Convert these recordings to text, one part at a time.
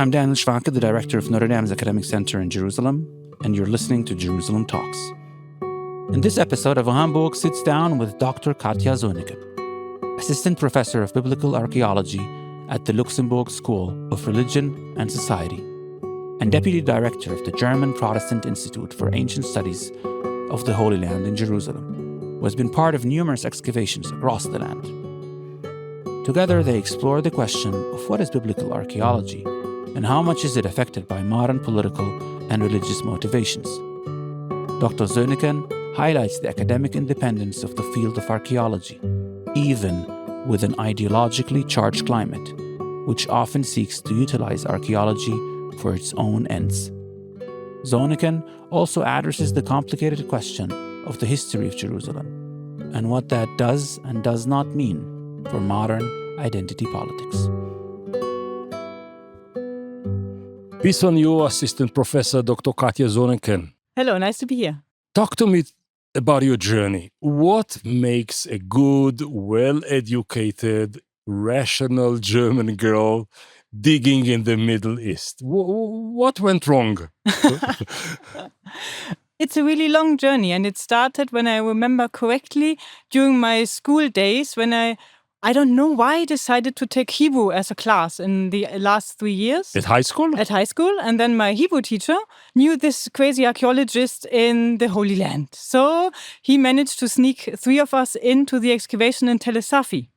I'm Daniel Schwanke, the director of Notre Dame's Academic Center in Jerusalem, and you're listening to Jerusalem Talks. In this episode, Avraham Burg sits down with Dr. Katja Soennecken, Assistant Professor of Biblical Archaeology at the Luxembourg School of Religion and Society, and Deputy Director of the German Protestant Institute for Ancient Studies of the Holy Land in Jerusalem, who has been part of numerous excavations across the land. Together, they explore the question of what is biblical archaeology and how much is it affected by modern political and religious motivations. Dr. Soennecken highlights the academic independence of the field of archaeology, even with an ideologically charged climate, which often seeks to utilize archaeology for its own ends. Soennecken also addresses the complicated question of the history of Jerusalem and what that does and does not mean for modern identity politics. Peace on you, Assistant Professor Dr. Katja Soennecken. Hello, nice to be here. Talk to me about your journey. What makes a good, well-educated, rational German girl digging in the Middle East? What went wrong? It's a really long journey, and it started, when I remember correctly, during my school days when I don't know why I decided to take Hebrew as a class in the last 3 years. At high school? At high school. And then my Hebrew teacher knew this crazy archaeologist in the Holy Land. So he managed to sneak 3 of us into the excavation in Tel Safi.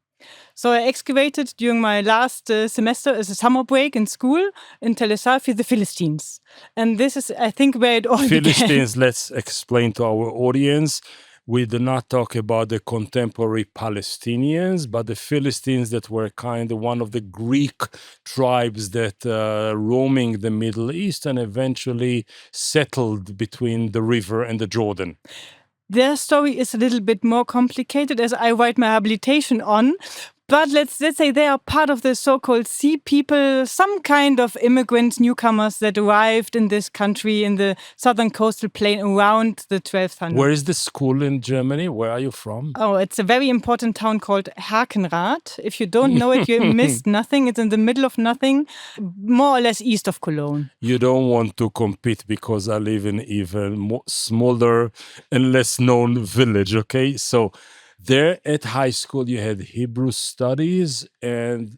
So I excavated during my last semester as a summer break in school in Tel Safi, the Philistines. And this is, I think, where it all Philistines, began. let's explain to our audience. We do not talk about the contemporary Palestinians, but the Philistines that were kind of one of the Greek tribes that roaming the Middle East and eventually settled between the river and the Jordan. Their story is a little bit more complicated, as I write my habilitation on. But let's say they are part of the so-called Sea People, some kind of immigrant newcomers that arrived in this country in the southern coastal plain around the 1200s. Where is the school in Germany? Where are you from? Oh, it's a very important town called Herkenrath. If you don't know it, you missed nothing. It's in the middle of nothing, more or less east of Cologne. You don't want to compete because I live in even smaller and less known village, okay? So there at high school, you had Hebrew studies, and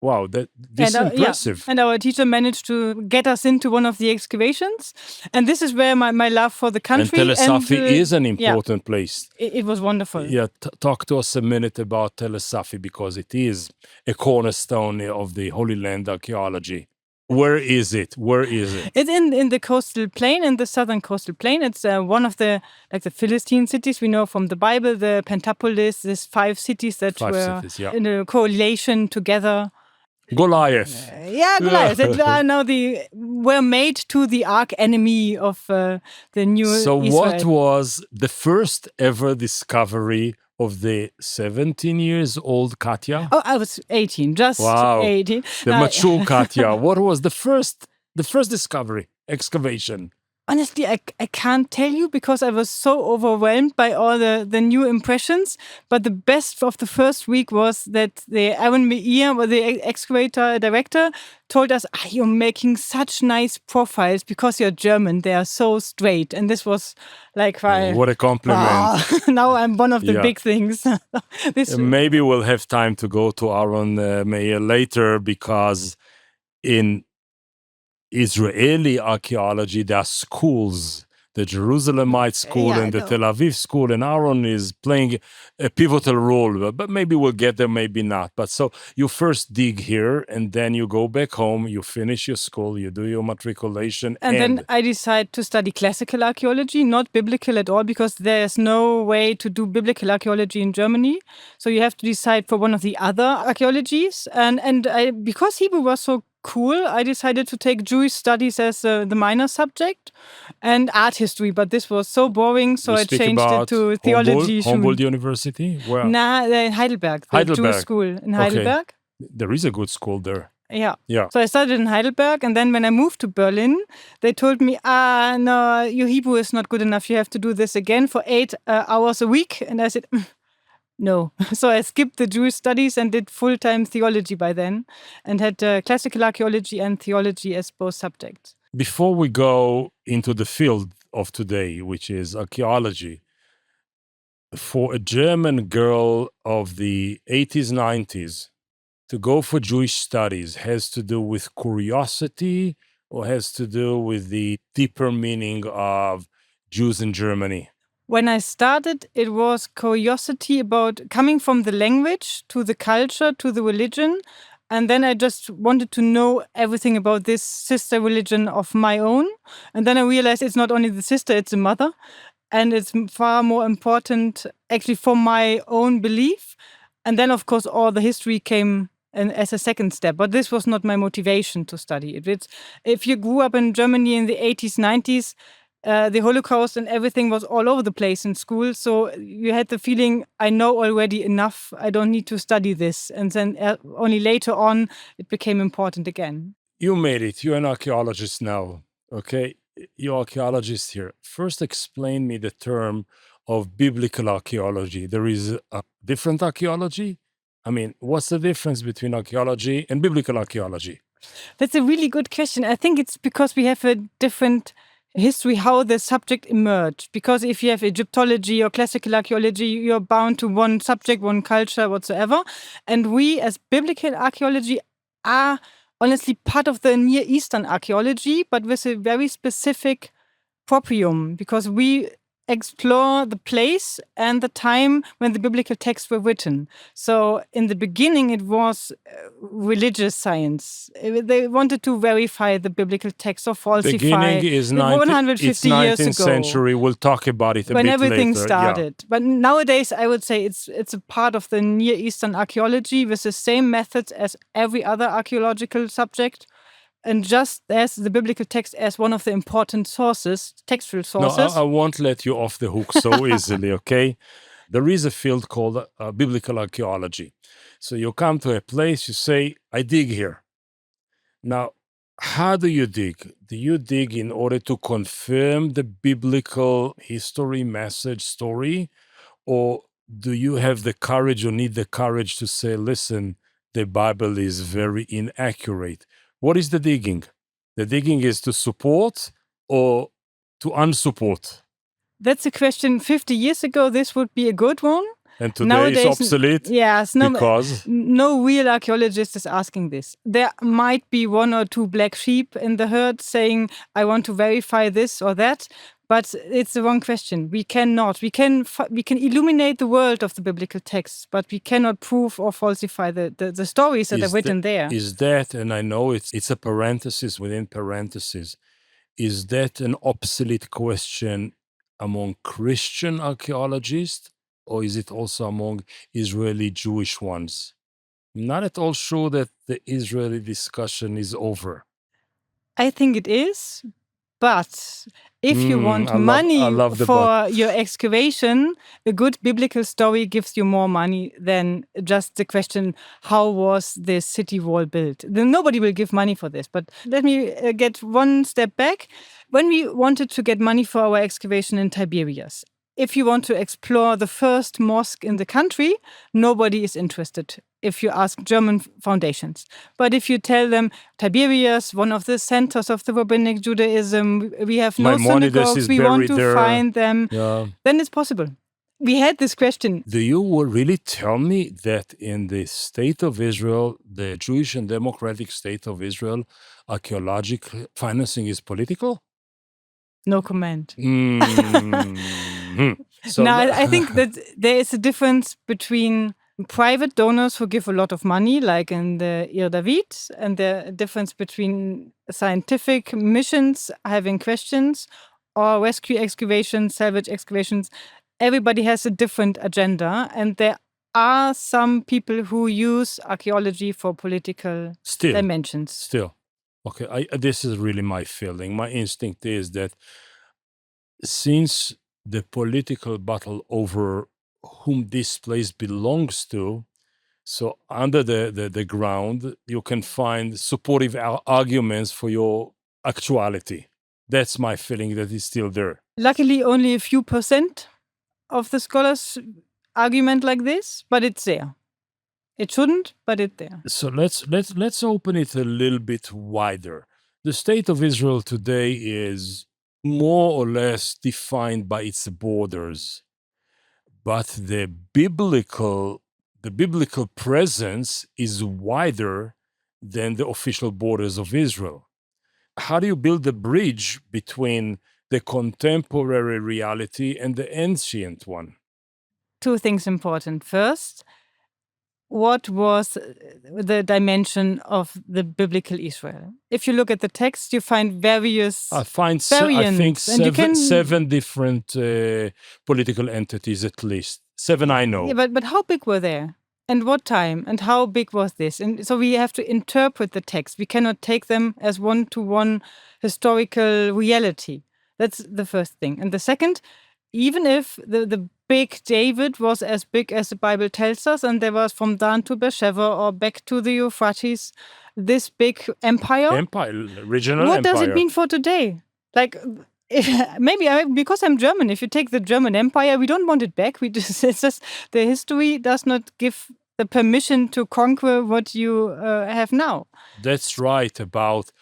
wow, this is impressive. Yeah. And our teacher managed to get us into one of the excavations. And this is where my love for the country. And Tel Safi is an important place. It was wonderful. Yeah, talk to us a minute about Tel Safi, because it is a cornerstone of the Holy Land archaeology. Where is it? It's in the coastal plain, in the southern coastal plain. It's one of the Philistine cities we know from the Bible, the Pentapolis, these 5 cities that were in a coalition together. Goliath. Goliath. That now were made to the arch enemy of the new So Israel. what was the first ever discovery of the 17 years old Katja? Oh, I was 18, just 18. The mature Katja. What was the first discovery, excavation? Honestly, I can't tell you because I was so overwhelmed by all the new impressions. But the best of the first week was that the Aaron Meir, the excavator director, told us, you're making such nice profiles because you're German. They are so straight. And this was like... what a compliment. Now I'm one of the big things. Maybe we'll have time to go to Aaron Meir later, because in Israeli archaeology, there are schools, the Jerusalemite school and the Tel Aviv school, and Aaron is playing a pivotal role, but maybe we'll get there, maybe not. But so you first dig here, and then you go back home, you finish your school, you do your matriculation. And then I decide to study classical archaeology, not biblical at all, because there's no way to do biblical archaeology in Germany. So you have to decide for one of the other archaeologies. And because Hebrew was so cool, I decided to take Jewish studies as the minor subject and art history, but this was so boring, so I changed it to theology. Humboldt University? Where? Heidelberg, the Jewish school in Heidelberg. Okay. There is a good school there. Yeah. So I studied in Heidelberg, and then when I moved to Berlin, they told me, no, your Hebrew is not good enough. You have to do this again for 8 hours a week. And I said, No. So I skipped the Jewish studies and did full-time theology by then, and had classical archaeology and theology as both subjects. Before we go into the field of today, which is archaeology, for a German girl of the 80s, 90s, to go for Jewish studies has to do with curiosity or has to do with the deeper meaning of Jews in Germany? When I started, it was curiosity about coming from the language to the culture to the religion. And then I just wanted to know everything about this sister religion of my own. And then I realized it's not only the sister, it's the mother. And it's far more important actually for my own belief. And then, of course, all the history came as a second step. But this was not my motivation to study it. If you grew up in Germany in the 80s, 90s, the Holocaust and everything was all over the place in school. So you had the feeling, I know already enough. I don't need to study this. And then only later on, it became important again. You made it. You're an archaeologist now, okay? You're archaeologist here. First, explain me the term of biblical archaeology. There is a different archaeology? I mean, what's the difference between archaeology and biblical archaeology? That's a really good question. I think it's because we have a different history, how the subject emerged. Because if you have Egyptology or classical archaeology, you're bound to one subject, one culture, whatsoever. And we, as biblical archaeology, are honestly part of the Near Eastern archaeology, but with a very specific proprium, because we explore the place and the time when the biblical texts were written. So in the beginning, it was religious science. They wanted to verify the biblical text or falsify. Beginning is 150 it's years 19th ago. century. We'll talk about it a When bit everything later. started. Yeah. But nowadays, I would say it's a part of the Near Eastern archaeology with the same methods as every other archaeological subject. And just as the biblical text as one of the important sources, textual sources. No, I won't let you off the hook so easily, okay? There is a field called biblical archaeology. So you come to a place, you say, I dig here. Now, how do you dig? Do you dig in order to confirm the biblical history, message, story? Or do you have the courage or need the courage to say, listen, the Bible is very inaccurate? What is the digging? The digging is to support or to unsupport? That's a question 50 years ago. This would be a good one. And today Nowadays, it's obsolete yes, because no real archaeologist is asking this. There might be one or two black sheep in the herd saying, I want to verify this or that. But it's the wrong question. We cannot. We can illuminate the world of the biblical texts, but we cannot prove or falsify the stories that are written there. Is that, and I know it's a parenthesis within parentheses, is that an obsolete question among Christian archaeologists, or is it also among Israeli Jewish ones? I'm not at all sure that the Israeli discussion is over. I think it is. But if you want I money love the for your excavation, a good biblical story gives you more money than just the question, how was this city wall built? Then nobody will give money for this. But let me get one step back. When we wanted to get money for our excavation in Tiberias, if you want to explore the first mosque in the country, nobody is interested if you ask German foundations. But if you tell them, Tiberias, one of the centers of the rabbinic Judaism, we have no synagogues, we want to find them, then it's possible. We had this question. Do you really tell me that in the state of Israel, the Jewish and democratic state of Israel, archaeological financing is political? No comment. So now, I think that there is a difference between private donors who give a lot of money, like in the Ir David, and the difference between scientific missions having questions or rescue excavations, salvage excavations. Everybody has a different agenda, and there are some people who use archaeology for political dimensions. Still. Okay, this is really my feeling. My instinct is that since the political battle over whom this place belongs to, so under the ground, you can find supportive arguments for your actuality. That's my feeling that is still there. Luckily, only a few % of the scholars argument like this, but it's there. It shouldn't, but it's there. So let's open it a little bit wider. The state of Israel today is more or less defined by its borders, but the biblical presence is wider than the official borders of Israel. How do you build a bridge between the contemporary reality and the ancient one? Two things important. First, what was the dimension of the biblical Israel? If you look at the text, you find various I think variants, and you can seven different political entities at least. 7 I know. Yeah, but how big were they? And what time? And how big was this? And so we have to interpret the text. We cannot take them as one-to-one historical reality. That's the first thing. And the second, even if the big David was as big as the Bible tells us, and there was from Dan to Beersheba or back to the Euphrates, this big empire. Regional what empire. does it mean for today? Like, because I'm German, if you take the German Empire, we don't want it back. It's just the history does not give the permission to conquer what you have now. That's right about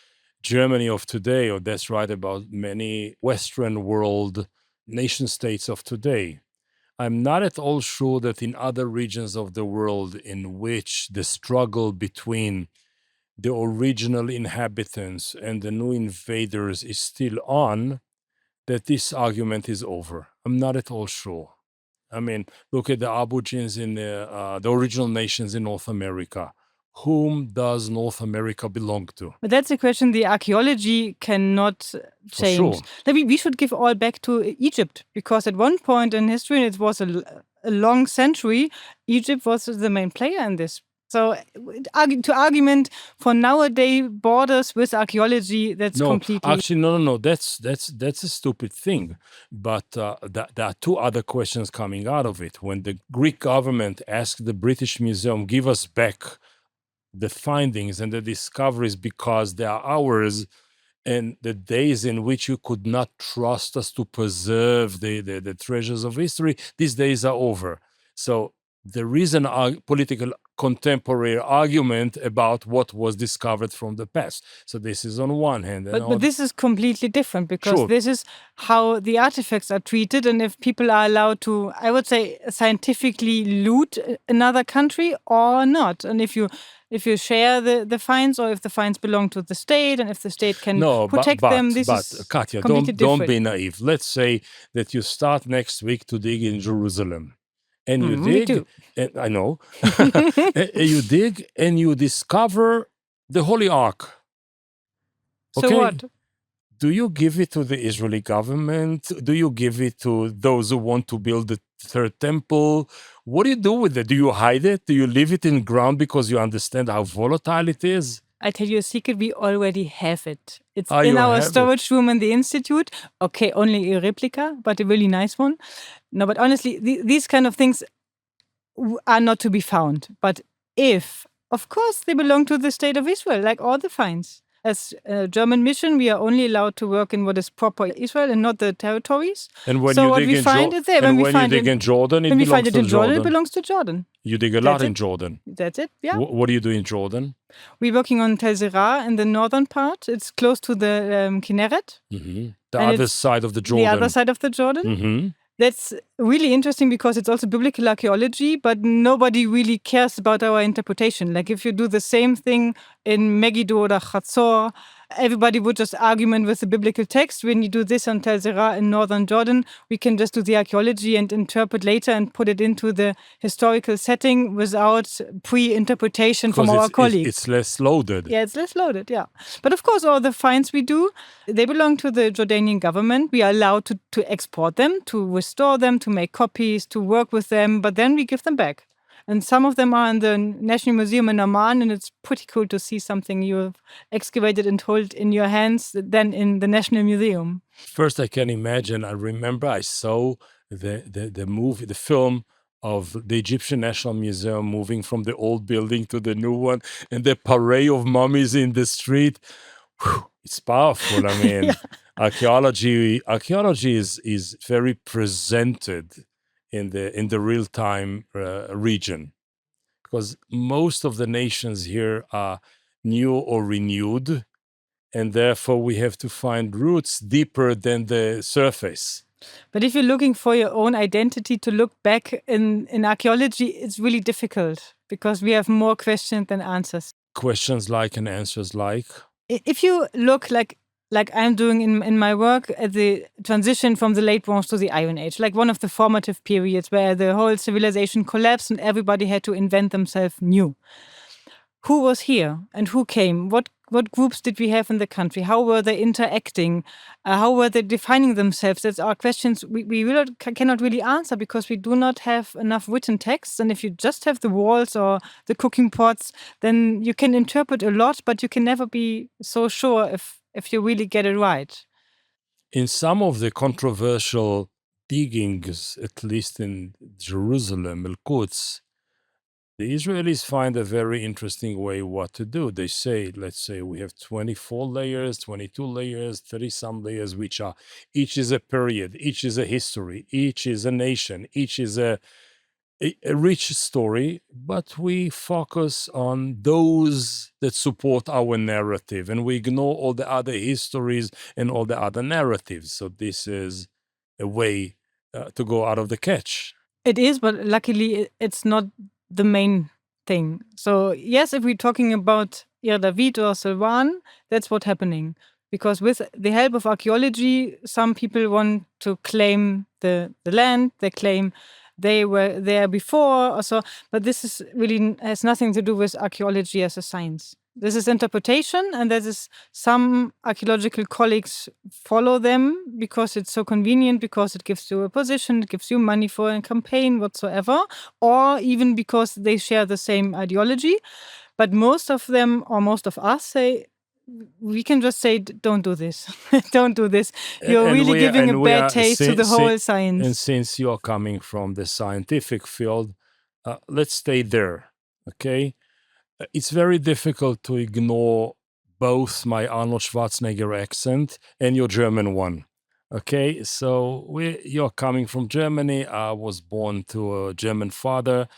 Germany of today, or that's right about many Western world nation states of today. I'm not at all sure that in other regions of the world in which the struggle between the original inhabitants and the new invaders is still on, that this argument is over. I'm not at all sure. I mean, look at the Aborigines in the original nations in North America. Whom does North America belong to? But that's a question the archaeology cannot change. sure. We should give all back to Egypt, because at one point in history, and it was a long century, Egypt was the main player in this. So to argument for nowadays borders with archaeology, that's completely... Actually, no. That's a stupid thing. But there are two other questions coming out of it. When the Greek government asked the British Museum, give us back the findings and the discoveries because they are ours, and the days in which you could not trust us to preserve the treasures of history, these days are over. So there is an political contemporary argument about what was discovered from the past. So this is on one hand. But this is completely different, because Sure. this is how the artifacts are treated, and if people are allowed to, I would say, scientifically loot another country or not. And if you share the finds, or if the finds belong to the state, and if the state can protect them, this is Katja, completely don't be different. naive. Let's say that you start next week to dig in Jerusalem. And you Me dig, too. and I know, you dig and you discover the Holy Ark. So what? Do you give it to the Israeli government? Do you give it to those who want to build the third temple? What do you do with it? Do you hide it? Do you leave it in ground because you understand how volatile it is? I tell you a secret, we already have it. It's Ah, in you our have it. storage room in the institute. Okay, only a replica, but a really nice one. No, but honestly, these kind of things are not to be found. But of course, they belong to the state of Israel, like all the finds. As a German mission, we are only allowed to work in what is proper Israel and not the territories. And when So you what dig we in find is there. and when you dig in Jordan, it When we belongs find it to in Jordan, it Jordan. belongs to Jordan. You dig a lot That's in it. Jordan. That's it, yeah. What do you do in Jordan? We're working on Tel Zerah in the northern part. It's close to the Kinneret. The And other it's side of the Jordan. The other side of the Jordan. hmm That's really interesting, because it's also biblical archaeology, but nobody really cares about our interpretation. Like if you do the same thing in Megiddo or Chatzor, everybody would just argument with the biblical text. When you do this on Tel Zerah in northern Jordan, we can just do the archaeology and interpret later and put it into the historical setting without pre-interpretation from our colleagues. It's less loaded. Yeah, it's less loaded, yeah. But of course, all the finds we do, they belong to the Jordanian government. We are allowed to export them, to restore them, to make copies, to work with them, but then we give them back. And some of them are in the National Museum in Amman, and it's pretty cool to see something you've excavated and hold in your hands than in the National Museum. First, I can imagine. I remember I saw the movie, the film of the Egyptian National Museum moving from the old building to the new one, and the parade of mummies in the street. Whew, it's powerful. I mean, archaeology is very presented in the real-time region, because most of the nations here are new or renewed, and therefore we have to find roots deeper than the surface. But if you're looking for your own identity to look back in archaeology, it's really difficult because we have more questions than answers. Questions like and answers like. If you look like I'm doing in my work at the transition from the late Bronze to the Iron Age, like one of the formative periods where the whole civilization collapsed and everybody had to invent themselves new. Who was here and who came? What groups did we have in the country? How were they interacting? How were they defining themselves? That's our questions we really cannot really answer because we do not have enough written texts. And if you just have the walls or the cooking pots, then you can interpret a lot, but you can never be so sure if you really get it right. In some of the controversial diggings, at least in Jerusalem, Al-Quds, the Israelis find a very interesting way what to do. They say, let's say we have 24 layers, 22 layers, 30-some layers, which are, each is a period, each is a history, each is a nation, each is a rich story, but we focus on those that support our narrative and we ignore all the other histories and all the other narratives. So this is a way to go out of the catch. It is, but luckily it's not the main thing. So yes, if we're talking about David or Silvan, that's what's happening. Because with the help of archaeology, some people want to claim the land, they claim they were there before or so, but this is really has nothing to do with archaeology as a science. This is interpretation, and that is some archaeological colleagues follow them because it's so convenient, because it gives you a position, it gives you money for a campaign, whatsoever, or even because they share the same ideology. But most of them, or most of us, say, we can just say, don't do this. Don't do this. You're really giving a bad taste to the whole science. And since you're coming from the scientific field, let's stay there, okay? It's very difficult to ignore both my Arnold Schwarzenegger accent and your German one. Okay, so you're coming from Germany. I was born to a German father.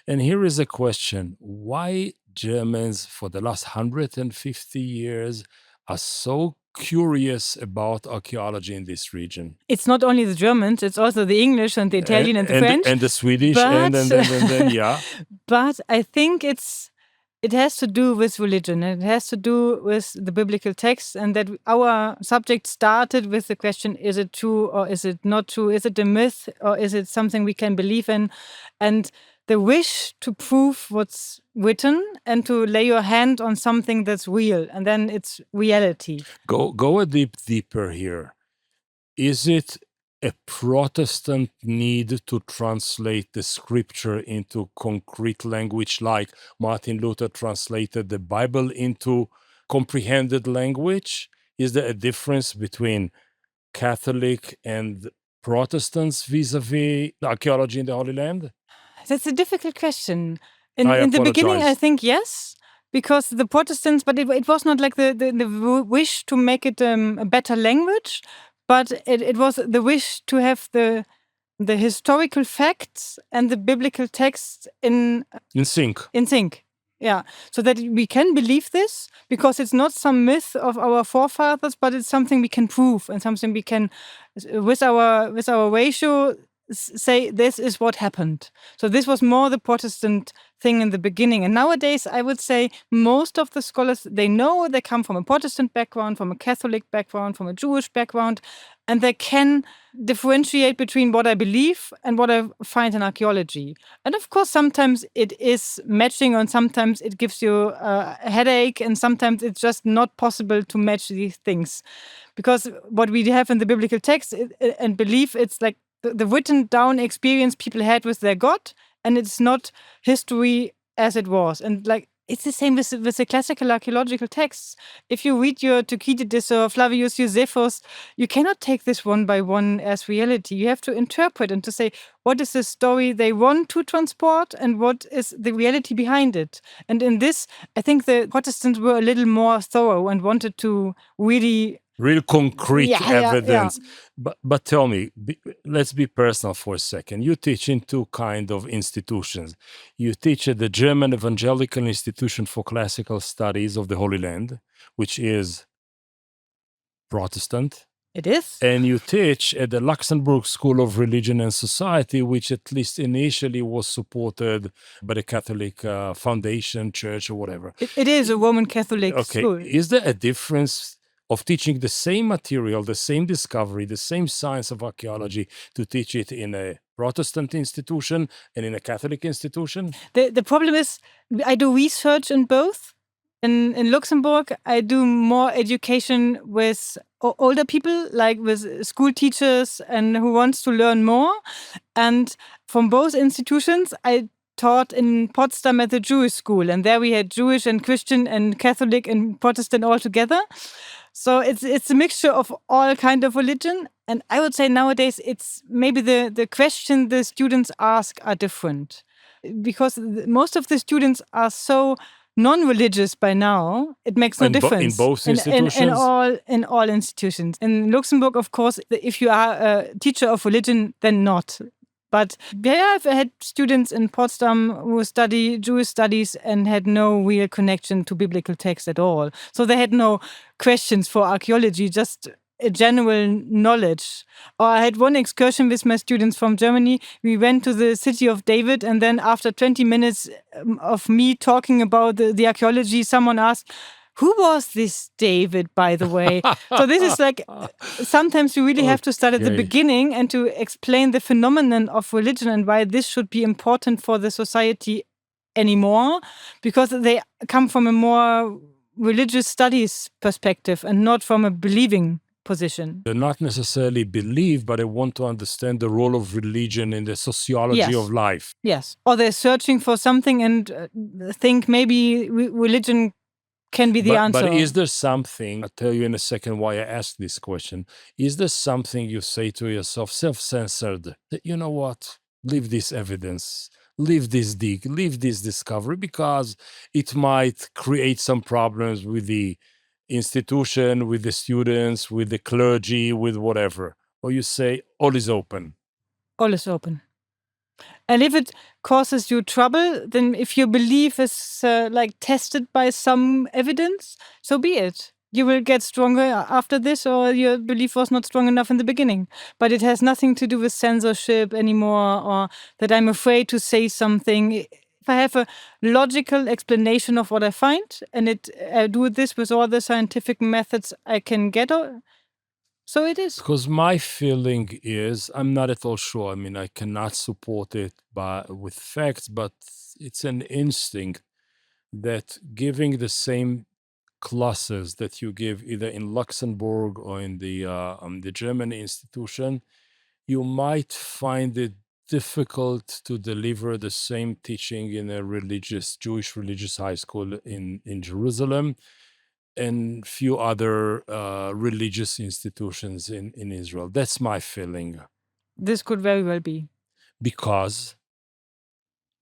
And here is a question. Why Germans for the last 150 years are so curious about archaeology in this region? It's not only the Germans, it's also the English and the Italian and the French. And the Swedish, and then, yeah. But I think it has to do with religion, and it has to do with the biblical text, and that our subject started with the question, is it true or is it not true? Is it a myth or is it something we can believe in? And the wish to prove what's written and to lay your hand on something that's real, and then it's reality. Go a deeper here. Is it a Protestant need to translate the scripture into concrete language, like Martin Luther translated the Bible into comprehended language? Is there a difference between Catholic and Protestants vis-a-vis archaeology in the Holy Land? That's a difficult question. In the beginning, I think yes, because the Protestants, but it was not like the wish to make it a better language, but it was the wish to have the historical facts and the biblical texts in sync. In sync. Yeah, so that we can believe this, because it's not some myth of our forefathers, but it's something we can prove and something we can, with our ratio, say this is what happened. So this was more the Protestant thing in the beginning. And nowadays, I would say most of the scholars, they know they come from a Protestant background, from a Catholic background, from a Jewish background, and they can differentiate between what I believe and what I find in archaeology. And of course, sometimes it is matching, and sometimes it gives you a headache, and sometimes it's just not possible to match these things. Because what we have in the biblical text and belief, it's like the written down experience people had with their God, and it's not history as it was. And like it's the same with the classical archaeological texts. If you read your Thucydides or Flavius Josephus, you cannot take this one by one as reality. You have to interpret and to say, what is the story they want to transport and what is the reality behind it? And in this, I think the Protestants were a little more thorough and wanted to really real concrete Yeah. evidence. But tell me, let's be personal for a second. You teach in two kind of institutions. You teach at the German Evangelical Institution for Classical Studies of the Holy Land, which is Protestant. It is. And you teach at the Luxembourg School of Religion and Society, which at least initially was supported by the Catholic Foundation Church or whatever. It is a Roman Catholic school. Is there a difference of teaching the same material, the same discovery, the same science of archaeology, to teach it in a Protestant institution and in a Catholic institution? The problem is, I do research in both. In Luxembourg, I do more education with older people, like with school teachers and who wants to learn more. And from both institutions, I taught in Potsdam at the Jewish school. And there we had Jewish and Christian and Catholic and Protestant all together. So it's a mixture of all kind of religion. And I would say nowadays it's maybe the question the students ask are different. Because most of the students are so non-religious by now, it makes no difference. In both institutions? In all institutions. In Luxembourg, of course, if you are a teacher of religion, then not. But yeah, I've had students in Potsdam who study Jewish studies and had no real connection to biblical text at all. So they had no questions for archaeology, just a general knowledge. Or I had one excursion with my students from Germany. We went to the city of David, and then after 20 minutes of me talking about the archaeology, someone asked, who was this David, by the way? So this is like, sometimes you really have to start at the beginning and to explain the phenomenon of religion and why this should be important for the society anymore, because they come from a more religious studies perspective and not from a believing position. They not necessarily believe, but they want to understand the role of religion in the sociology of life. Yes. Or they're searching for something and think maybe religion can be the answer. But is there something, I'll tell you in a second why I asked this question, is there something you say to yourself, self-censored, that you know what, leave this evidence, leave this dig, leave this discovery, because it might create some problems with the institution, with the students, with the clergy, with whatever? Or you say, all is open? All is open. And if it causes you trouble, then if your belief is tested by some evidence, so be it. You will get stronger after this, or your belief was not strong enough in the beginning. But it has nothing to do with censorship anymore, or that I'm afraid to say something. If I have a logical explanation of what I find, and I do this with all the scientific methods I can get, so it is. Because my feeling is, I'm not at all sure. I mean, I cannot support it with facts, but it's an instinct that giving the same classes that you give either in Luxembourg or in the German institution, you might find it difficult to deliver the same teaching in a Jewish religious high school in Jerusalem and few other religious institutions in Israel. That's my feeling. This could very well be. Because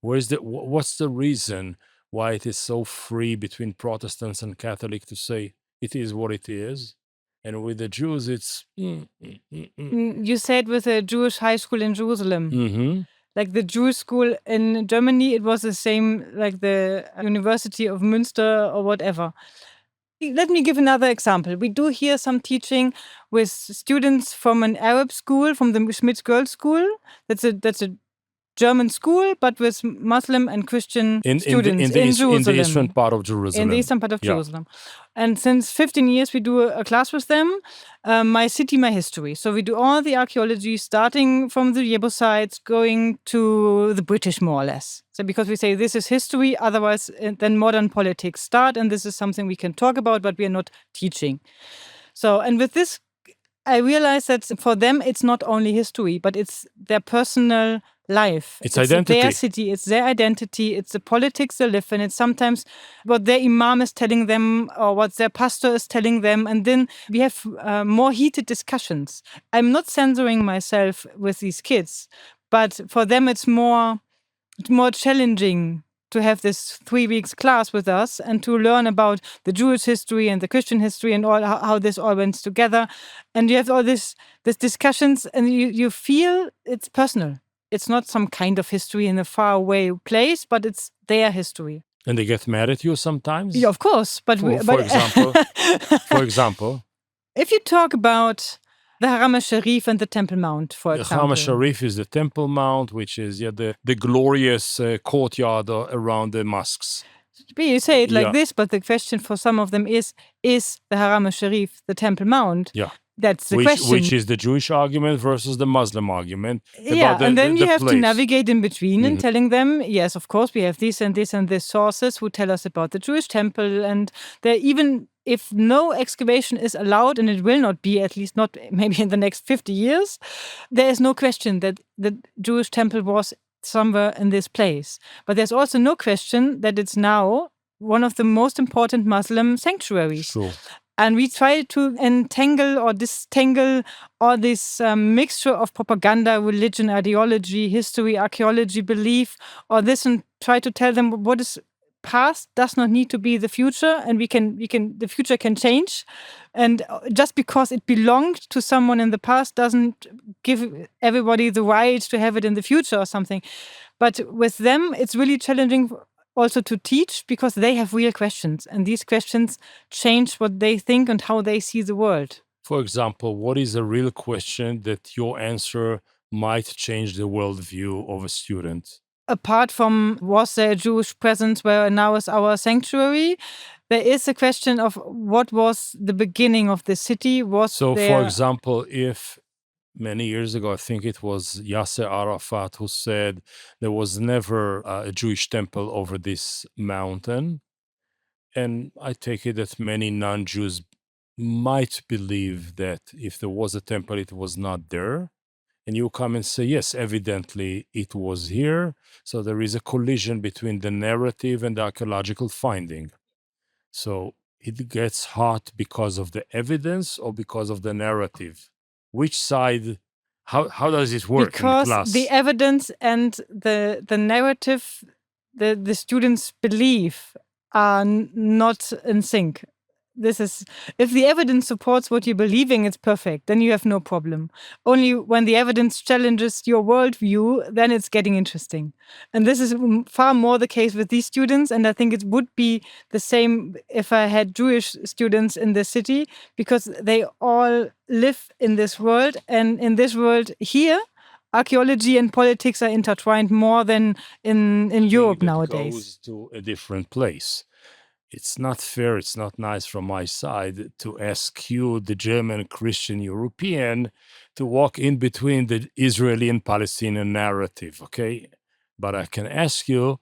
what's the reason why it is so free between Protestants and Catholic to say it is what it is? And with the Jews, it's... You said with a Jewish high school in Jerusalem. Mm-hmm. Like the Jewish school in Germany, it was the same like the University of Münster or whatever. Let me give another example. We do here some teaching with students from an Arab school, from the Schmitz Girls School. That's a German school, but with Muslim and Christian students in Jerusalem. In the eastern part of Jerusalem. In the eastern part of Jerusalem. And since 15 years, we do a class with them, My City, My History. So we do all the archaeology, starting from the Jebusites, going to the British, more or less. So because we say this is history, otherwise then modern politics start, and this is something we can talk about, but we are not teaching. So, and with this, I realize that for them, it's not only history, but it's their personal life. It's identity. Their city, it's their identity, it's the politics they live in. It's sometimes what their imam is telling them or what their pastor is telling them. And then we have more heated discussions. I'm not censoring myself with these kids, but for them it's more challenging to have this 3 weeks class with us and to learn about the Jewish history and the Christian history and all how this all went together. And you have all this discussions, and you feel it's personal. It's not some kind of history in a faraway place, but it's their history. And they get mad at you sometimes? Yeah, of course. But For example, if you talk about the Haram Sharif and the Temple Mount, for example. Haram Sharif is the Temple Mount, which is the glorious courtyard around the mosques. You say it like this, but the question for some of them is the Haram Sharif the Temple Mount? Yeah. That's the question. Which is the Jewish argument versus the Muslim argument. Yeah, and then you have to navigate in between and telling them, yes, of course, we have this and this and this sources who tell us about the Jewish temple. And there, even if no excavation is allowed, and it will not be, at least not maybe in the next 50 years, there is no question that the Jewish temple was somewhere in this place. But there's also no question that it's now one of the most important Muslim sanctuaries. Sure. And we try to entangle or disentangle all this mixture of propaganda, religion, ideology, history, archaeology, belief, or this, and try to tell them what is past does not need to be the future, and the future can change. And just because it belonged to someone in the past doesn't give everybody the right to have it in the future or something. But with them, it's really challenging also to teach, because they have real questions, and these questions change what they think and how they see the world. For example, what is a real question that your answer might change the worldview of a student? Apart from, was there a Jewish presence where now is our sanctuary? There is a question of what was the beginning of the city. For example, if many years ago, I think it was Yasser Arafat who said there was never a Jewish temple over this mountain. And I take it that many non-Jews might believe that if there was a temple, it was not there. And you come and say, yes, evidently it was here. So there is a collision between the narrative and the archaeological finding. So it gets hot because of the evidence or because of the narrative? Which side, how does it work in class? Because the evidence and the narrative, the students' belief are not in sync. If the evidence supports what you're believing, it's perfect. Then you have no problem. Only when the evidence challenges your worldview, then it's getting interesting. And this is far more the case with these students. And I think it would be the same if I had Jewish students in the city, because they all live in this world. And in this world here, archaeology and politics are intertwined more than in Europe nowadays. Goes to a different place. It's not fair, it's not nice from my side to ask you, the German Christian European, to walk in between the Israeli and Palestinian narrative, okay? But I can ask you,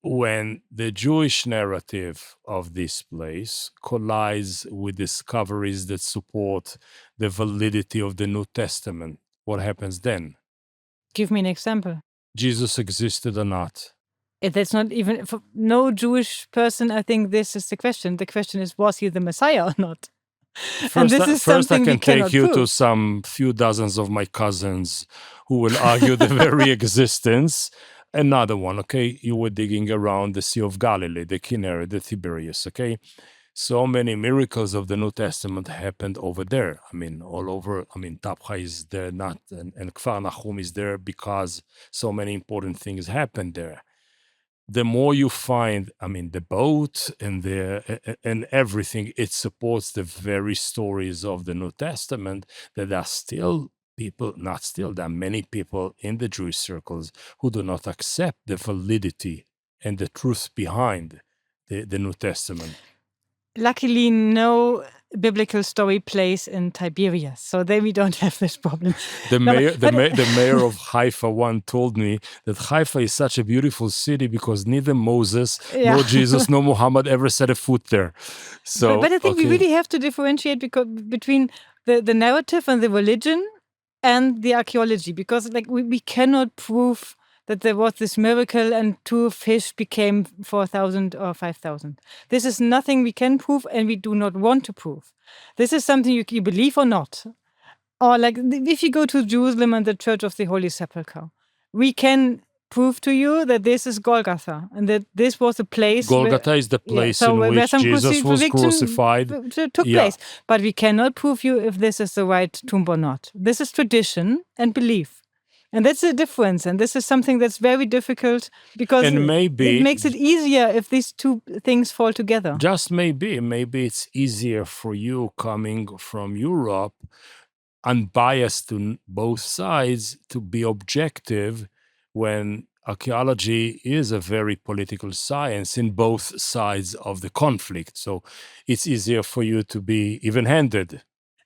when the Jewish narrative of this place collides with discoveries that support the validity of the New Testament, what happens then? Give me an example. Jesus existed or not? That's not even, for no Jewish person, I think this is the question. The question is, was he the Messiah or not? First I can take you to some few dozens of my cousins who will argue the very existence. Another one, okay? You were digging around the Sea of Galilee, the Kinneret, the Tiberias, okay? So many miracles of the New Testament happened over there. I mean, all over. I mean, Tapcha is there, and Kfar Nahum is there because so many important things happened there. The more you find, I mean, the boat and everything, it supports the very stories of the New Testament, that there are still people, there are many people in the Jewish circles who do not accept the validity and the truth behind the New Testament. Luckily, no biblical story plays in Tiberias, so then we don't have this problem. The mayor of Haifa once told me that Haifa is such a beautiful city because neither Moses, nor Jesus, nor Muhammad ever set a foot there. So, but I think we really have to differentiate between the narrative and the religion and the archaeology, because like we cannot prove that there was this miracle and 2 fish became 4,000 or 5,000. This is nothing we can prove, and we do not want to prove. This is something you believe or not. Or like if you go to Jerusalem and the Church of the Holy Sepulchre, we can prove to you that this is Golgotha and that this was a place. Golgotha is the place in where which some Jesus was crucifixion crucified. took Yeah. place. But we cannot prove you if this is the right tomb or not. This is tradition and belief. And that's the difference. And this is something that's very difficult because And maybe it makes it easier if these two things fall together. Just maybe it's easier for you coming from Europe, unbiased to both sides, to be objective when archaeology is a very political science in both sides of the conflict. So it's easier for you to be even-handed.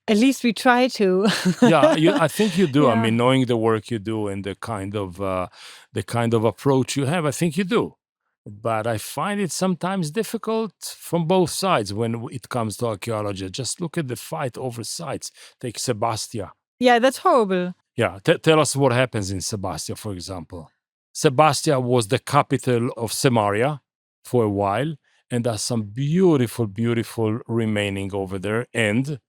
At least we try to. Yeah, I think you do. I Yeah. mean, knowing the work you do and the kind of approach you have, I think you do. But I find it sometimes difficult from both sides when it comes to archaeology. Just look at the fight over sites. Take Sebastia. Yeah, that's horrible. Yeah, tell us what happens in Sebastia, for example. Sebastia was the capital of Samaria for a while, and there's some beautiful, beautiful remaining over there. And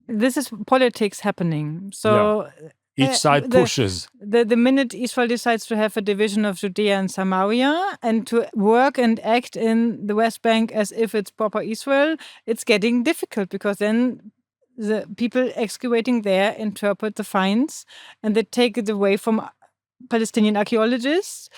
this is politics happening. So each side pushes. The minute Israel decides to have a division of Judea and Samaria and to work and act in the West Bank as if it's proper Israel, it's getting difficult because then the people excavating there interpret the finds and they take it away from Palestinian archaeologists.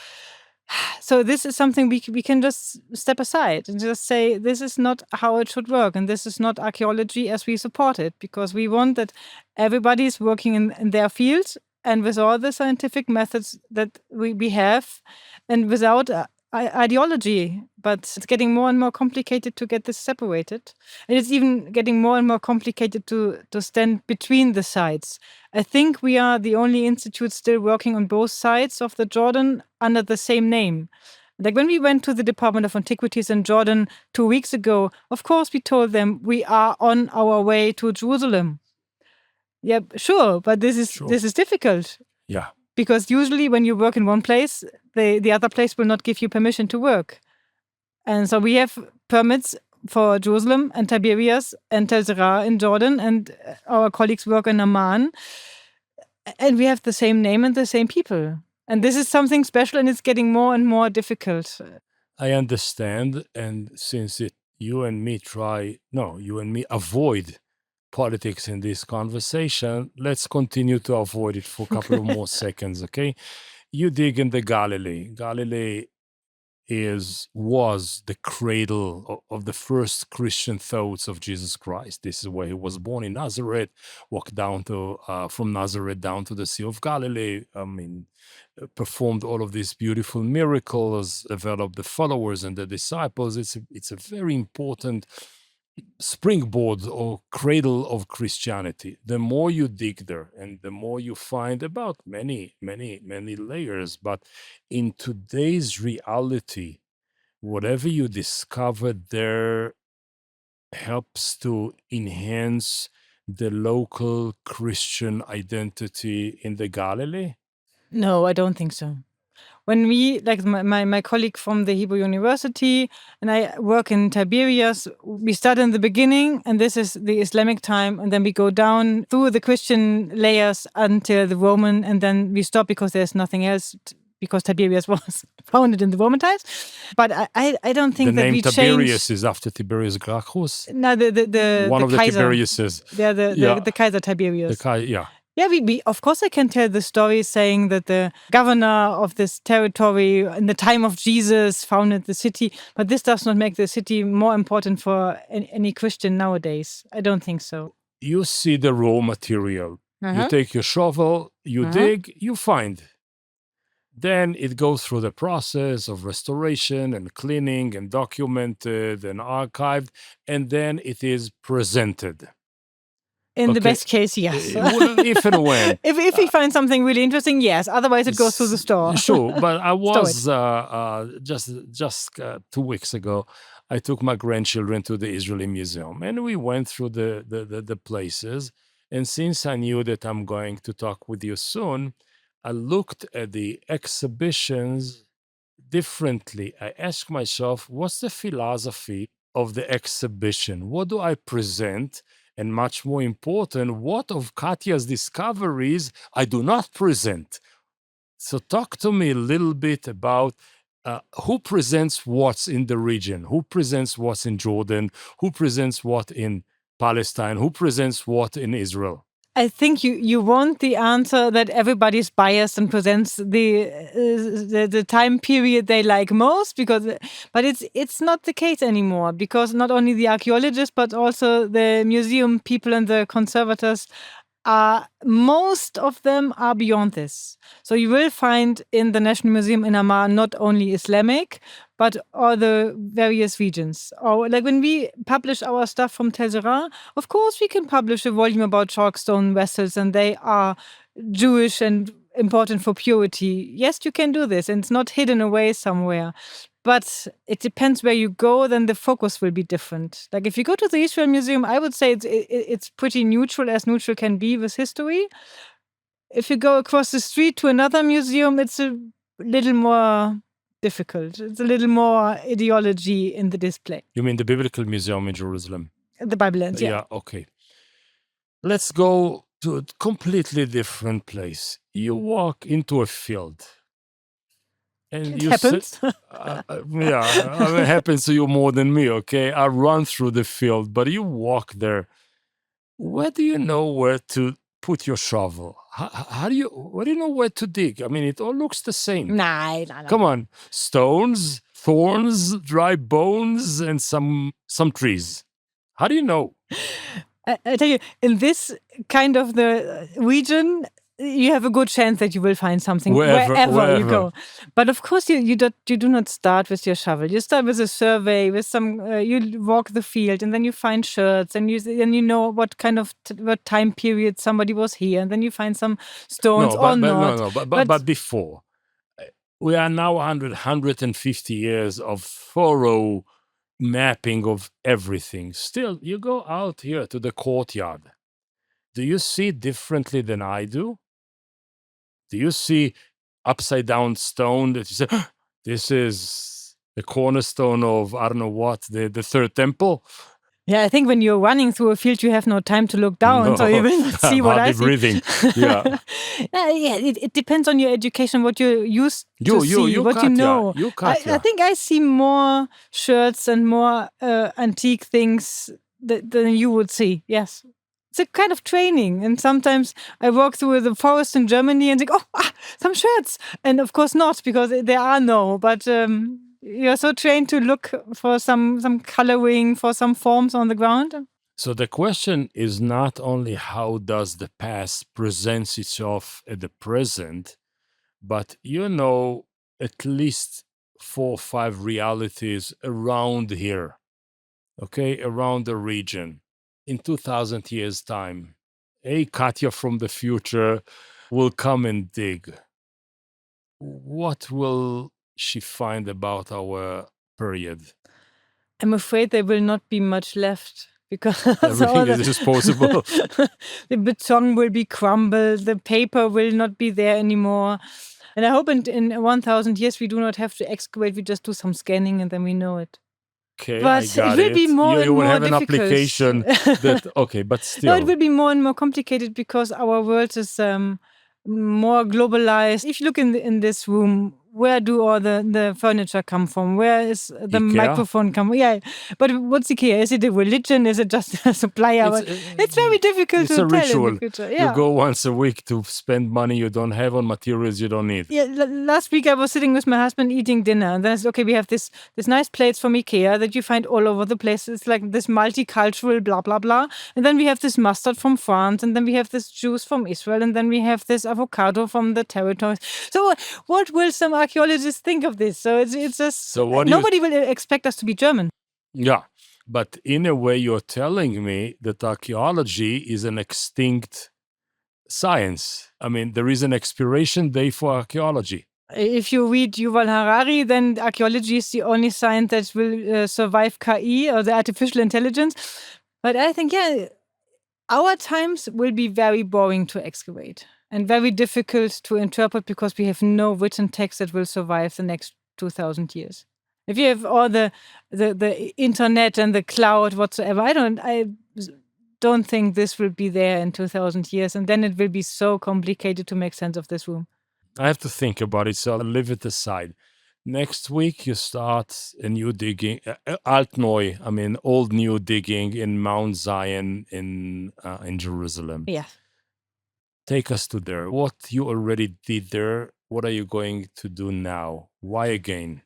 So this is something we can just step aside and just say, this is not how it should work. And this is not archaeology as we support it, because we want that everybody is working in their field and with all the scientific methods that we have and without ideology. But it's getting more and more complicated to get this separated. And it's even getting more and more complicated to stand between the sides. I think we are the only institute still working on both sides of the Jordan under the same name. Like when we went to the Department of Antiquities in Jordan 2 weeks ago, of course we told them we are on our way to Jerusalem. Yeah, sure, but this is difficult. Yeah. Because usually when you work in one place, the other place will not give you permission to work. And so we have permits for Jerusalem and Tiberias and Tel Zerah in Jordan, and our colleagues work in Amman. And we have the same name and the same people. And this is something special, and it's getting more and more difficult. I understand. And since you and me avoid politics in this conversation, let's continue to avoid it for a couple of more seconds, okay? You dig in the Galilee. Galilee was the cradle of the first Christian thoughts of Jesus Christ. This is where he was born, in Nazareth, walked down to from Nazareth down to the Sea of Galilee. Performed all of these beautiful miracles, developed the followers and the disciples. It's a very important springboard or cradle of Christianity. The more you dig there and the more you find about many layers, but in today's reality, whatever you discover there helps to enhance the local Christian identity in the Galilee? No, I don't think so. When we, like my colleague from the Hebrew University and I work in Tiberias, we start in the beginning, and this is the Islamic time, and then we go down through the Christian layers until the Roman, and then we stop because there's nothing else, because Tiberias was founded in the Roman times. But I don't think that we changed. The name Tiberius is after Tiberius Gracchus? No, the one of the Kaiser. Tiberiuses. The Kaiser Tiberius. Yeah. Yeah, we of course I can tell the story saying that the governor of this territory in the time of Jesus founded the city, but this does not make the city more important for any Christian nowadays. I don't think so. You see the raw material. You take your shovel, you dig, you find. Then it goes through the process of restoration and cleaning and documented and archived, and then it is presented. In the best case, yes. If and when. If we find something really interesting, yes. Otherwise, it goes to the store. Sure, but I was just 2 weeks ago. I took my grandchildren to the Israeli Museum, and we went through the places. And since I knew that I'm going to talk with you soon, I looked at the exhibitions differently. I asked myself, what's the philosophy of the exhibition? What do I present? And much more important, what of Katja's discoveries I do not present? So talk to me a little bit about who presents what's in the region, who presents what's in Jordan, who presents what in Palestine, who presents what in Israel. I think you want the answer that everybody's biased and presents the time period they like most, but it's not the case anymore, because not only the archaeologists but also the museum people and the conservators most of them are beyond this. So you will find in the National Museum in Amman not only Islamic, but all the various regions. Or like when we publish our stuff from Tessera, of course we can publish a volume about chalkstone vessels and they are Jewish and important for purity. Yes, you can do this, and it's not hidden away somewhere. But it depends where you go, then the focus will be different. Like if you go to the Israel Museum, I would say it's pretty neutral, as neutral can be with history. If you go across the street to another museum, it's a little more difficult. It's a little more ideology in the display. You mean the Biblical Museum in Jerusalem? The Bible Lands, yeah. Yeah, okay. Let's go to a completely different place. You walk into a field. And It happens. It happens to you more than me, okay? I run through the field, but you walk there. Where do you know where to put your shovel? Where do you know where to dig? I mean, it all looks the same. No. Come on. Stones, thorns, dry bones, and some trees. How do you know? I tell you, in this kind of the region, you have a good chance that you will find something wherever you go. But of course, you do not start with your shovel. You start with a survey, with some. You walk the field, and then you find sherds, and you know what kind of what time period somebody was here, and then you find some stones But before, we are now 150 years of thorough mapping of everything. Still, you go out here to the courtyard. Do you see differently than I do? Do you see upside down stone that you say, this is the cornerstone of, I don't know what, the third temple? Yeah, I think when you're running through a field, you have no time to look down, so you will not see what I see. Breathing. Yeah. It depends on your education, what you're used to see, what Katja, you know. Katja. I think I see more shirts and more antique things than you would see. Yes. It's a kind of training. And sometimes I walk through the forest in Germany and think, some shirts. And of course not, because there are no. But you're so trained to look for some coloring, for some forms on the ground. So the question is not only how does the past presents itself at the present, but you know at least 4 or 5 realities around here, okay, around the region. In 2,000 years' time, Katja from the future will come and dig. What will she find about our period? I'm afraid there will not be much left, because everything is disposable. The beton will be crumbled, the paper will not be there anymore. And I hope in 1,000 years we do not have to excavate, we just do some scanning and then we know it. Okay, but I got it will be more and you will more have difficult. An application that, okay, but still. No, it will be more and more complicated because our world is more globalized. If you look in this room, where do all the furniture come from? Where is the IKEA? microphone come from? Yeah, but what's IKEA? Is it a religion? Is it just a supplier? It's very difficult to tell ritual. in the future. Yeah. You go once a week to spend money you don't have on materials you don't need. Yeah, last week I was sitting with my husband eating dinner, and then I said, okay, we have this nice plates from IKEA that you find all over the place. It's like this multicultural blah, blah, blah. And then we have this mustard from France, and then we have this juice from Israel, and then we have this avocado from the territories. So what will some archaeologists think of this? So it's just, nobody will expect us to be German. Yeah, but in a way you're telling me that archaeology is an extinct science. I mean, there is an expiration day for archaeology. If you read Yuval Harari, then archaeology is the only science that will survive KI, or the artificial intelligence. But I think, our times will be very boring to excavate and very difficult to interpret because we have no written text that will survive the next 2,000 years. If you have all the internet and the cloud whatsoever, I don't think this will be there in 2,000 years, and then it will be so complicated to make sense of this room. I have to think about it, so I'll leave it aside. Next week, you start a new digging, Altneu, I mean, old new digging in Mount Zion in Jerusalem. Yes. Take us to there. What you already did there, what are you going to do now? Why again?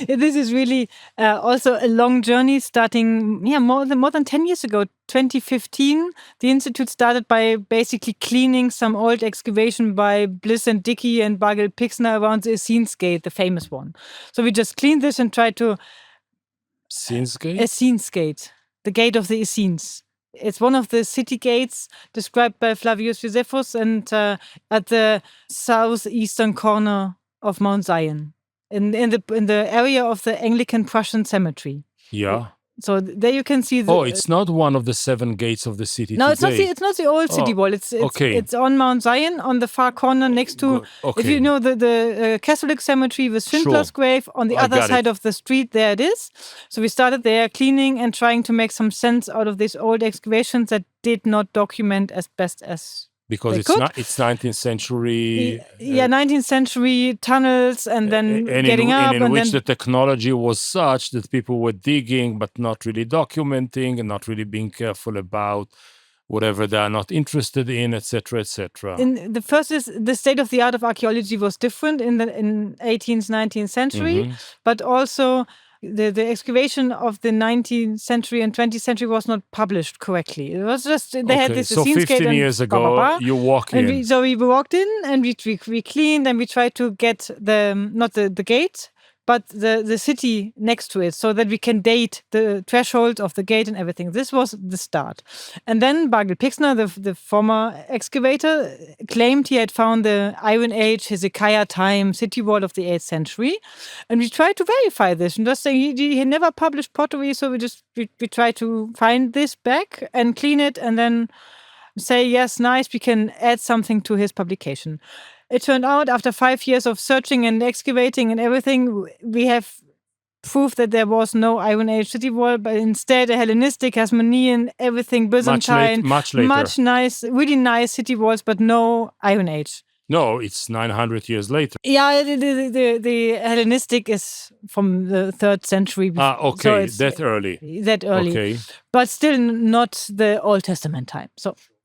This is really also a long journey starting more than 10 years ago. 2015, the Institute started by basically cleaning some old excavation by Bliss and Dickey and Bargel Pixner around the Essenes Gate, the famous one. So we just cleaned this and tried to... Essenes Gate, the gate of the Essenes. It's one of the city gates described by Flavius Josephus and at the southeastern corner of Mount Zion. In the area of the Anglican Prussian cemetery. Yeah. So there you can see. It's not one of the 7 gates of the city. No, today. it's not the old city wall. It's on Mount Zion on the far corner next to. Okay. If you know the Catholic cemetery with Schindler's grave on the other side of the street, there it is. So we started there cleaning and trying to make some sense out of these old excavations that did not document as best as. Because it's 19th century. 19th century tunnels and then getting up. And in which the technology was such that people were digging but not really documenting and not really being careful about whatever they are not interested in, etc., etc. In the first is the state of the art of archaeology was different in 18th, 19th century, but also the excavation of the 19th century and 20th century was not published correctly. It was just they had this. So 15 years ago, you walk in. We walked in and we cleaned and we tried to get not the gate, but the city next to it, so that we can date the threshold of the gate and everything. This was the start. And then Bargel Pixner, the former excavator, claimed he had found the Iron Age, Hezekiah time city wall of the 8th century. And we tried to verify this and just saying he never published pottery, so we tried to find this back and clean it and then say, yes, nice, we can add something to his publication. It turned out after 5 years of searching and excavating and everything, we have proof that there was no Iron Age city wall, but instead a Hellenistic, Hasmonean, everything Byzantine, much later. really nice city walls, but no Iron Age. No, it's 900 years later. Yeah, the Hellenistic is from the 3rd century. Okay, so that early. That early. Okay. But still not the Old Testament time.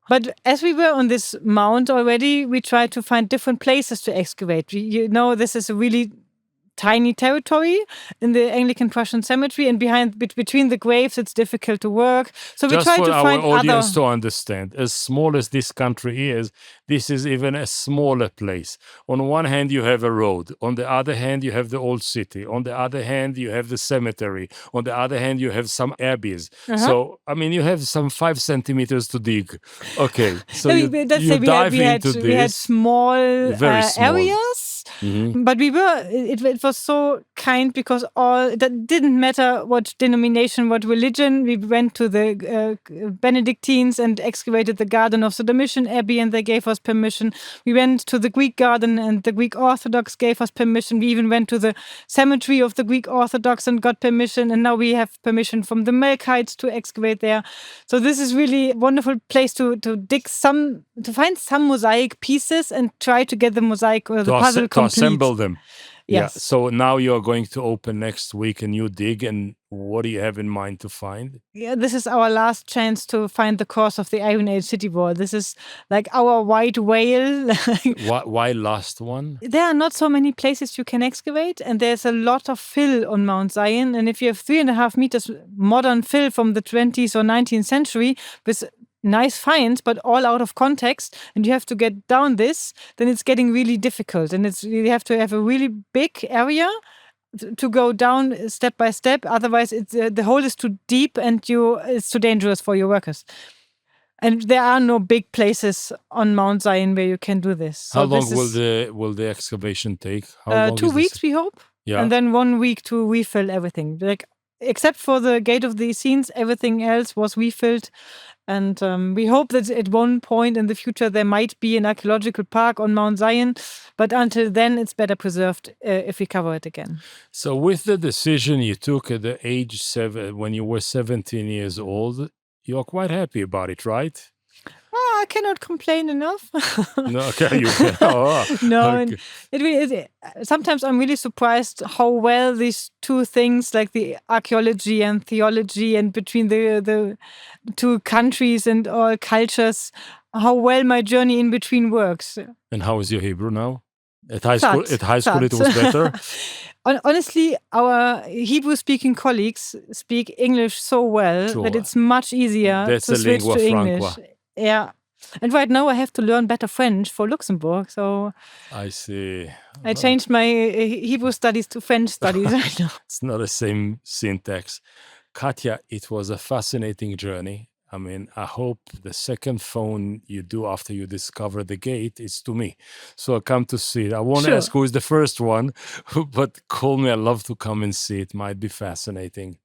But as we were on this mount already, we tried to find different places to excavate. This is a really tiny territory in the Anglican Prussian cemetery, and between the graves, it's difficult to work. So we tried to find Just for our audience to understand, as small as this country is, this is even a smaller place. On one hand, you have a road. On the other hand, you have the old city. On the other hand, you have the cemetery. On the other hand, you have some abbeys. So, I mean, you have some 5 centimeters to dig. Okay, so we had small areas, but it was so kind because that didn't matter what denomination, what religion. We went to the Benedictines and excavated the garden of the Domitian Abbey, and they gave us permission. We went to the Greek garden, and the Greek Orthodox gave us permission. We even went to the cemetery of the Greek Orthodox and got permission, and now we have permission from the Melkites to excavate there. So this is really a wonderful place to find some mosaic pieces and try to get the mosaic or the puzzle complete. To assemble them. Yes. Yeah. So now you are going to open next week a new dig, and what do you have in mind to find? Yeah, this is our last chance to find the cause of the Iron Age city wall. This is like our white whale. Why last one? There are not so many places you can excavate, and there's a lot of fill on Mount Zion. And if you have 3.5 meters modern fill from the 20th or 19th century with nice finds, but all out of context, and you have to get down this, then it's getting really difficult. And you have to have a really big area to go down step by step. Otherwise, the hole is too deep and it's too dangerous for your workers. And there are no big places on Mount Zion where you can do this. So how long will the excavation take? 2 weeks, we hope. Yeah. And then 1 week to refill everything. Except for the Gate of the Essenes, everything else was refilled. And we hope that at one point in the future there might be an archaeological park on Mount Zion. But until then, it's better preserved if we cover it again. So with the decision you took at the age 7, when you were 17 years old, you're quite happy about it, right? I cannot complain enough. No, okay, you can. Oh, No, okay. and sometimes I'm really surprised how well these two things, like the archaeology and theology, and between the two countries and all cultures, how well my journey in between works. And how is your Hebrew now? At high school, it was better. Honestly, our Hebrew-speaking colleagues speak English so well Sure. that it's much easier That's to the switch lingua to franca. English. Yeah. And right now I have to learn better French for Luxembourg. So I see. I changed my Hebrew studies to French studies right now. It's not the same syntax. Katja, it was a fascinating journey. I mean, I hope the second phone you do after you discover the gate is to me. So I'll come to see it. I won't Sure. ask who is the first one, but call me. I'd love to come and see it. Might be fascinating.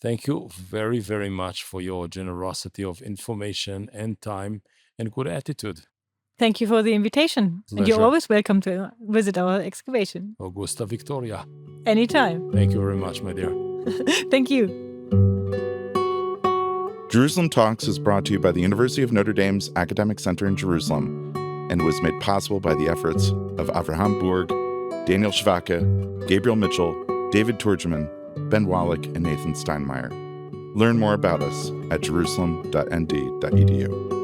Thank you very, very much for your generosity of information and time and good attitude. Thank you for the invitation. And you're Pleasure. always welcome to visit our excavation. Augusta Victoria. Anytime. Thank you very much, my dear. Thank you. Jerusalem Talks is brought to you by the University of Notre Dame's Academic Center in Jerusalem and was made possible by the efforts of Avraham Burg, Daniel Schwacke, Gabriel Mitchell, David Turgeman, Ben Wallach, and Nathan Steinmeier. Learn more about us at jerusalem.nd.edu.